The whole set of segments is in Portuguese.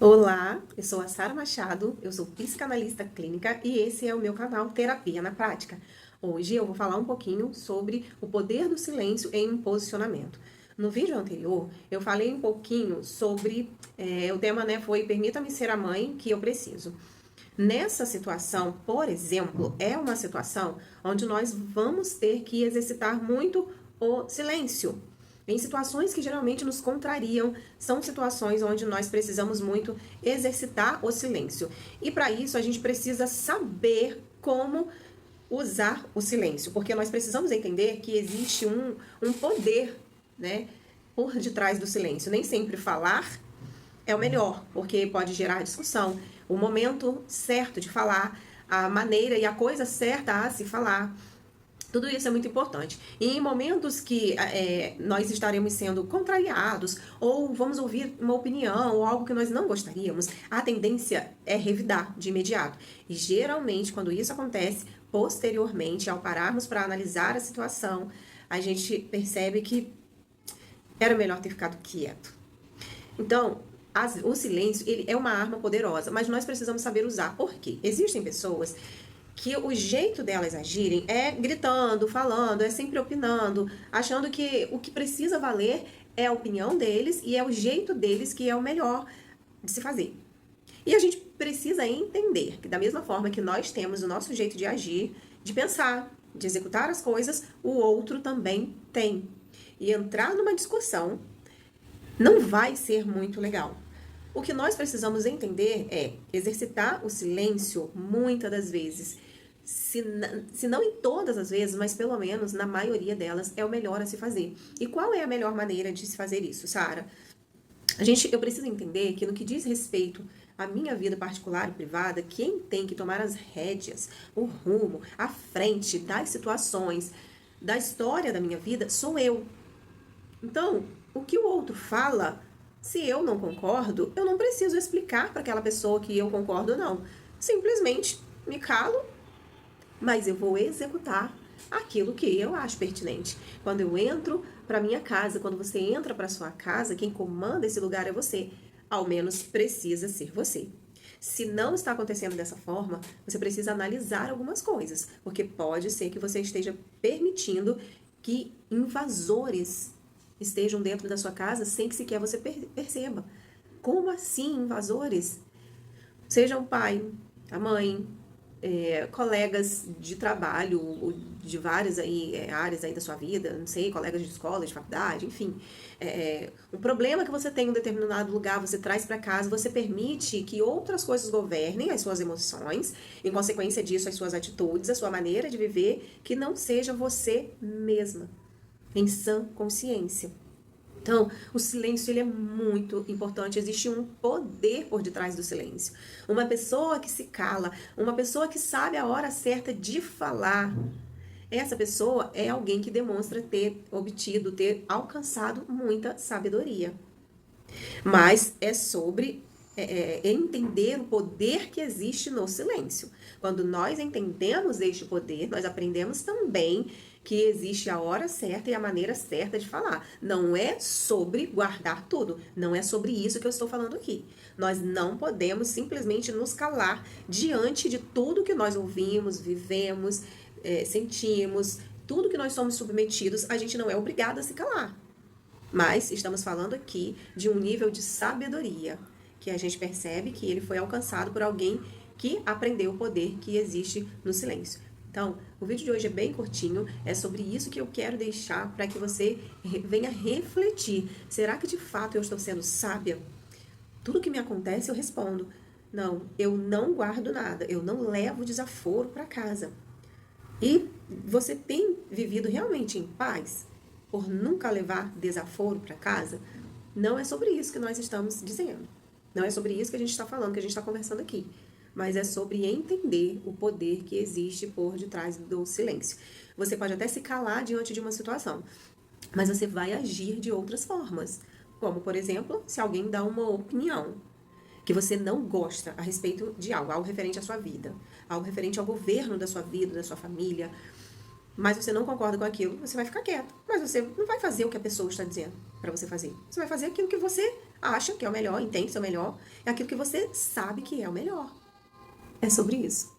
Olá, eu sou a Sara Machado, eu sou psicanalista clínica e esse é o meu canal Terapia na Prática. Hoje eu vou falar um pouquinho sobre o poder do silêncio em um posicionamento. No vídeo anterior, eu falei um pouquinho sobre, o tema foi Permita-me ser a mãe que eu preciso. Nessa situação, por exemplo, é uma situação onde nós vamos ter que exercitar muito o silêncio. Em situações que geralmente nos contrariam, são situações onde nós precisamos muito exercitar o silêncio. E para isso a gente precisa saber como usar o silêncio, porque nós precisamos entender que existe um poder, né, por detrás do silêncio. Nem sempre falar é o melhor, porque pode gerar discussão. O momento certo de falar, a maneira e a coisa certa a se falar. Tudo isso é muito importante. E em momentos que nós estaremos sendo contrariados, ou vamos ouvir uma opinião, ou algo que nós não gostaríamos, a tendência é revidar de imediato. E geralmente, quando isso acontece, posteriormente, ao pararmos para analisar a situação, a gente percebe que era melhor ter ficado quieto. Então, o silêncio, ele é uma arma poderosa, mas nós precisamos saber usar. Por quê? Existem pessoas que o jeito delas agirem é gritando, falando, é sempre opinando, achando que o que precisa valer é a opinião deles e é o jeito deles que é o melhor de se fazer. E a gente precisa entender que da mesma forma que nós temos o nosso jeito de agir, de pensar, de executar as coisas, o outro também tem. E entrar numa discussão não vai ser muito legal. O que nós precisamos entender é exercitar o silêncio muitas das vezes. Se não em todas as vezes, mas pelo menos na maioria delas, é o melhor a se fazer. E qual é a melhor maneira de se fazer isso, Sara? Eu preciso entender que no que diz respeito à minha vida particular e privada, quem tem que tomar as rédeas, o rumo, a frente das situações, da história da minha vida, sou eu. Então, o que o outro fala, se eu não concordo, eu não preciso explicar para aquela pessoa que eu concordo ou não. Simplesmente me calo, mas eu vou executar aquilo que eu acho pertinente. Quando eu entro para minha casa, quando você entra para sua casa, quem comanda esse lugar é você. Ao menos precisa ser você. Se não está acontecendo dessa forma, você precisa analisar algumas coisas, porque pode ser que você esteja permitindo que invasores estejam dentro da sua casa sem que sequer você perceba. Como assim invasores? Seja o pai, a mãe, colegas de trabalho, de várias áreas aí da sua vida, não sei, colegas de escola, de faculdade, enfim. Um problema que você tem em um determinado lugar, você traz para casa, você permite que outras coisas governem as suas emoções, em consequência disso, as suas atitudes, a sua maneira de viver, que não seja você mesma, em sã consciência. Então, o silêncio ele é muito importante, existe um poder por detrás do silêncio. Uma pessoa que se cala, uma pessoa que sabe a hora certa de falar, essa pessoa é alguém que demonstra ter obtido, ter alcançado muita sabedoria. Mas é sobre entender o poder que existe no silêncio. Quando nós entendemos este poder, nós aprendemos também que existe a hora certa e a maneira certa de falar. Não é sobre guardar tudo. Não é sobre isso que eu estou falando aqui. Nós não podemos simplesmente nos calar diante de tudo que nós ouvimos, vivemos, sentimos, tudo que nós somos submetidos, a gente não é obrigado a se calar. Mas estamos falando aqui de um nível de sabedoria, que a gente percebe que ele foi alcançado por alguém que aprendeu o poder que existe no silêncio. Então, o vídeo de hoje é bem curtinho, é sobre isso que eu quero deixar para que você venha refletir. Será que de fato eu estou sendo sábia? Tudo que me acontece eu respondo. Não, eu não guardo nada, eu não levo desaforo para casa. E você tem vivido realmente em paz por nunca levar desaforo para casa? Não é sobre isso que nós estamos dizendo. Não é sobre isso que a gente está falando, que a gente está conversando aqui. Mas é sobre entender o poder que existe por detrás do silêncio. Você pode até se calar diante de uma situação, mas você vai agir de outras formas. Como, por exemplo, se alguém dá uma opinião que você não gosta a respeito de algo referente à sua vida, algo referente ao governo da sua vida, da sua família. mas você não concorda com aquilo, você vai ficar quieto. Mas você não vai fazer o que a pessoa está dizendo para você fazer. Você vai fazer aquilo que você acha que é o melhor, entende ser o melhor, é aquilo que você sabe que é o melhor. É sobre isso.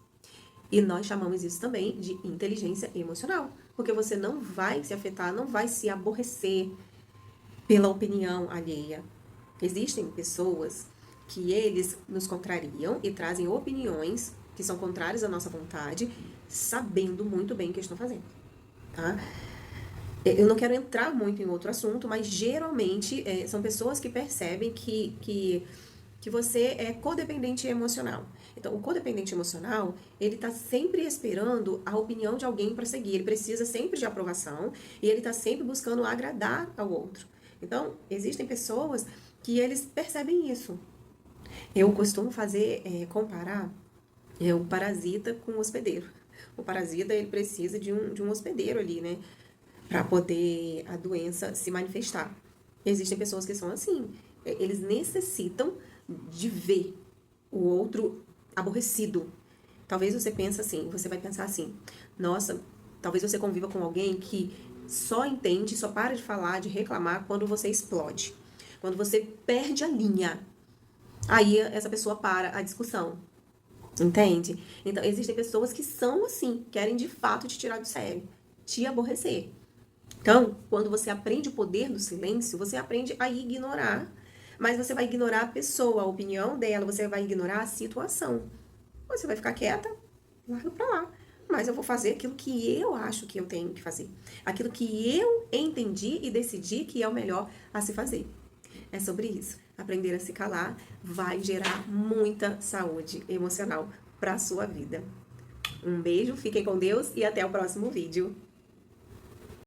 E nós chamamos isso também de inteligência emocional, porque você não vai se afetar, não vai se aborrecer pela opinião alheia. Existem pessoas que eles nos contrariam e trazem opiniões que são contrárias à nossa vontade, sabendo muito bem o que estão fazendo, tá? Eu não quero entrar muito em outro assunto, mas geralmente são pessoas que percebem que você é codependente emocional. Então, o codependente emocional, ele tá sempre esperando a opinião de alguém para seguir. Ele precisa sempre de aprovação e ele tá sempre buscando agradar ao outro. Então, existem pessoas que eles percebem isso. Eu costumo comparar o parasita com o hospedeiro. O parasita, ele precisa de um hospedeiro ali, né? Para poder a doença se manifestar. Existem pessoas que são assim. Eles necessitam de ver o outro aborrecido. Talvez você pense assim, você vai pensar assim, nossa, talvez você conviva com alguém que só entende, só para de falar, de reclamar quando você explode. Quando você perde a linha. Aí essa pessoa para a discussão. Entende? Então, existem pessoas que são assim, querem de fato te tirar do sério, te aborrecer. Então, quando você aprende o poder do silêncio, você aprende a ignorar, mas você vai ignorar a pessoa, a opinião dela, você vai ignorar a situação. Você vai ficar quieta, larga pra lá. Mas eu vou fazer aquilo que eu acho que eu tenho que fazer. Aquilo que eu entendi e decidi que é o melhor a se fazer. É sobre isso. Aprender a se calar vai gerar muita saúde emocional para a sua vida. Um beijo, fiquem com Deus e até o próximo vídeo.